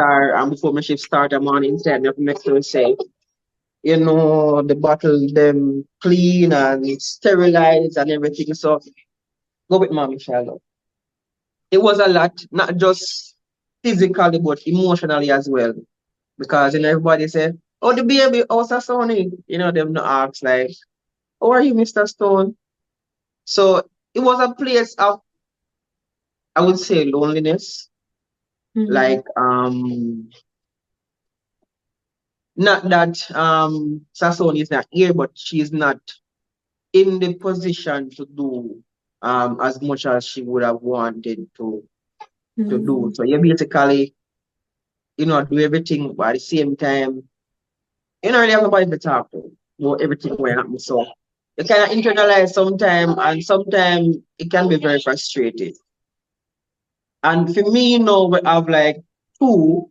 And before my shift start, I'm on inside, I have to make sure say, the bottle them clean and sterilized and everything. So go with mommy, Charlotte. It was a lot, not just physically but emotionally as well. Because everybody said, oh, the baby, how's that Sonny? Them no ask like, how are you, Mr. Stone? So it was a place of, I would say, loneliness. Mm-hmm. Like not that Sasson is not here, but she's not in the position to do as much as she would have wanted to do. Mm-hmm. So you basically, do everything, but at the same time, you don't really have nobody to talk to about everything going happen. So you kind of internalize sometimes, and sometimes it can be very frustrating. And for me, we have like two.